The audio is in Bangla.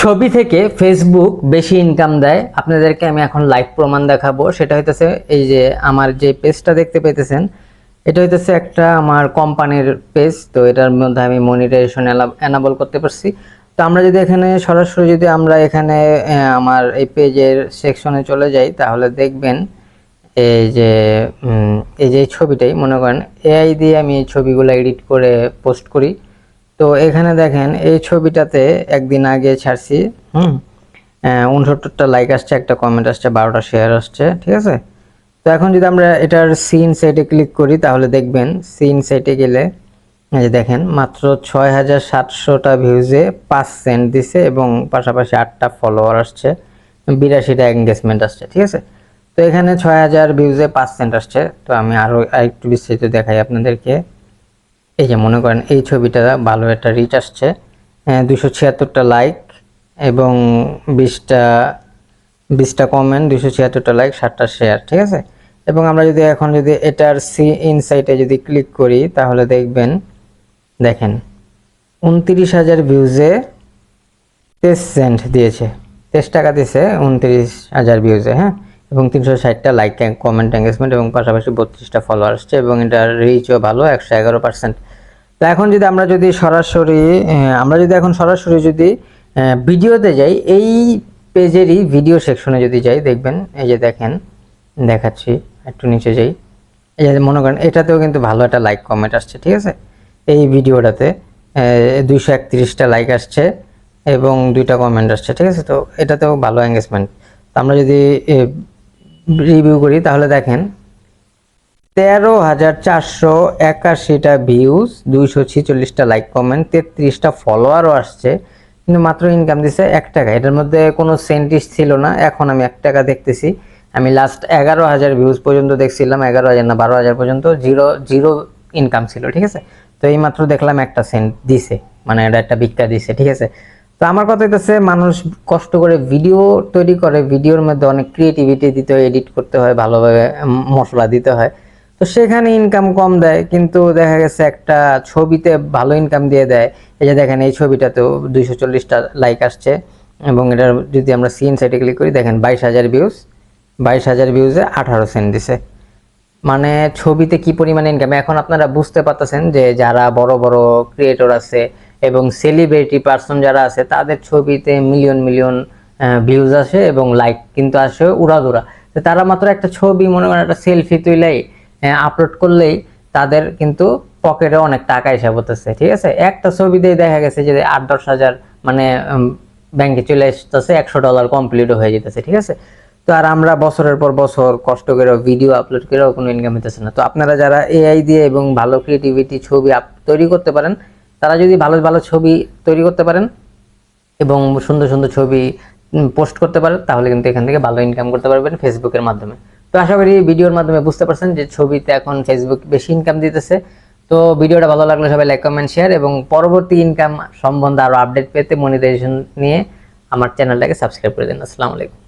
ছবি থেকে ফেসবুক বেশি ইনকাম দেয়। আপনাদেরকে আমি এখন লাইভ প্রমাণ দেখাবো। সেটা হইতেছে এই যে আমার যে পেজটা দেখতে পেতেছেন, এটা হইতেছে একটা আমার কোম্পানির পেজ। তো এটার মধ্যে আমি মনিটাইজেশন এনাবল করতে পারছি। তো আমরা যদি এখানে সরাসরি যদি আমরা এখানে আমার এই পেজের সেকশনে চলে যাই, তাহলে দেখবেন এই যে এই ছবিটাই মনে করেন এআই দিয়ে আমি এই ছবিগুলো এডিট করে পোস্ট করি। তো এখানে দেখেন এই ছবিটাতে একদিন আগে ছাড়ছি, 69টা লাইক আসছে, একটা কমেন্ট আসছে, 12টা শেয়ার আসছে, ঠিক আছে। তো এখন যদি আমরা এটার সিন সাইটে ক্লিক করি, তাহলে দেখবেন সিন সাইটে গেলে এই যে দেখেন মাত্র 6700টা ভিউজে 5 সেন্ট দিছে এবং পাশাপাশি 8টা ফলোয়ার আসছে, 82টা এঙ্গেজমেন্ট আসছে, ঠিক আছে। তো এখানে 6000 ভিউজে 5 সেন্ট আসছে। তো আমি আরো একটু বিস্তারিত দেখাই আপনাদেরকে। এই যে মনে করেন এই ছবিটা ভালো একটা রিচ আসছে, 276টা লাইক এবং 20টা কমেন্ট, 276টা লাইক, 7টা শেয়ার, ঠিক আছে। এবং আমরা যদি এখন যদি এটার সি ইনসাইটে যদি ক্লিক করি, তাহলে দেখবেন দেখেন 29,000 ভিউজে 23 সেন্ট দিয়েছে, 23 টাকা দিয়েছে 29,000 ভিউজে, হ্যাঁ। এবং 360টা লাইক, কমেন্ট, এঙ্গেজমেন্ট এবং পাশাপাশি 32টা ফলোয়ার আসছে এবং এটার রিচও ভালো, 111%। তো এখন যদি আমরা যদি সরাসরি যদি ভিডিওতে যাই, এই পেজেরই ভিডিও সেকশনে যদি যাই, দেখবেন এই যে দেখেন দেখাচ্ছি, একটু নিচে যাই, এই যে মনে করেন এটাতেও কিন্তু ভালো একটা লাইক কমেন্ট আসছে, ঠিক আছে। এই ভিডিওটাতে 231টা লাইক আসছে এবং 2টা কমেন্ট আসছে, ঠিক আছে। তো এটাতেও ভালো এঙ্গেজমেন্ট। তো আমরা যদি রিভিউ করি, তাহলে দেখেন 13,481টা ভিউজ, 246টা লাইক কমেন্ট, 33টা ফলোয়ারও আসছে, কিন্তু মাত্র ইনকাম দিছে 1 টাকা। এটার মধ্যে কোনো সেন্টিস ছিল না। এখন আমি 1 টাকা দেখতেছি। আমি লাস্ট 11,000 ভিউজ পর্যন্ত দেখছিলাম, 11,000 না 12,000 পর্যন্ত জিরো জিরো ইনকাম ছিল, ঠিক আছে। তো এই মাত্র দেখলাম 1টা সেন্ট দিছে, মানে এটা একটা ভিক্ষা দিছে, ঠিক আছে। তো আমার কথা হইতেছে, মানুষ কষ্ট করে ভিডিও তৈরি করে, ভিডিওর মধ্যে অনেক ক্রিয়েটিভিটি দিতে হয়, এডিট করতে হয়, ভালোভাবে মশলা দিতে হয়। তো সেখানে ইনকাম কম দেয়, কিন্তু দেখা গেছে একটা ছবিতে ভালো ইনকাম দিয়ে দেয়। এই যে দেখেন এই ছবিটাতেও 240টা লাইক আসছে এবং এটার যদি আমরা সিন সাইটে ক্লিক করি, দেখেন 22,000 ভিউজ, 22,000 ভিউজে 18 সেন্ট দিছে। মানে ছবিতে কি পরিমাণে ইনকাম এখন আপনারা বুঝতে পারতেছেন। যে যারা বড় বড় ক্রিয়েটর আছে এবং সেলিব্রিটি পার্সন যারা আছে, তাদের ছবিতে মিলিয়ন মিলিয়ন ভিউজ আসে এবং লাইক কিন্তু আসে উড়াধুরা। তো তারা মাত্র একটা ছবি, মনে করেন একটা সেলফি তুইলাই আপলোড করলেই তাদের কিন্তু পকেটে অনেক টাকা এসে পড়তেছে, ঠিক আছে। একটা ছবি দিয়ে দেখা গেছে যে 8-10 হাজার মানে ব্যাংকে চলে আসতেছে, $100 কমপ্লিটও হয়ে যেতেছে, ঠিক আছে। তো আর আমরা বছরের পর বছর কষ্ট করে ভিডিও আপলোড করেও কোনো ইনকাম হইতেছে না। তো আপনারা যারা এআই দিয়ে এবং ভালো ক্রিয়েটিভিটি ছবি তৈরি করতে পারেন, তারা যদি ভালো ভালো ছবি তৈরি করতে পারেন এবং সুন্দর সুন্দর ছবি পোস্ট করতে পারেন, তাহলে কিন্তু এখান থেকে ভালো ইনকাম করতে পারবেন ফেসবুকের মাধ্যমে। তো আশা করি ভিডিওর মাধ্যমে বুঝতে পারছেন যে ছবিতে এখন ফেসবুক বেশি ইনকাম দিতেছে। তো ভিডিওটা ভালো লাগলে সবাই লাইক, কমেন্ট, শেয়ার এবং পরবর্তী ইনকাম সম্বন্ধে আরো আপডেট পেতে মনিটাইজেশন নিয়ে আমার চ্যানেলটাকে সাবস্ক্রাইব করে দিন। আসসালামু আলাইকুম।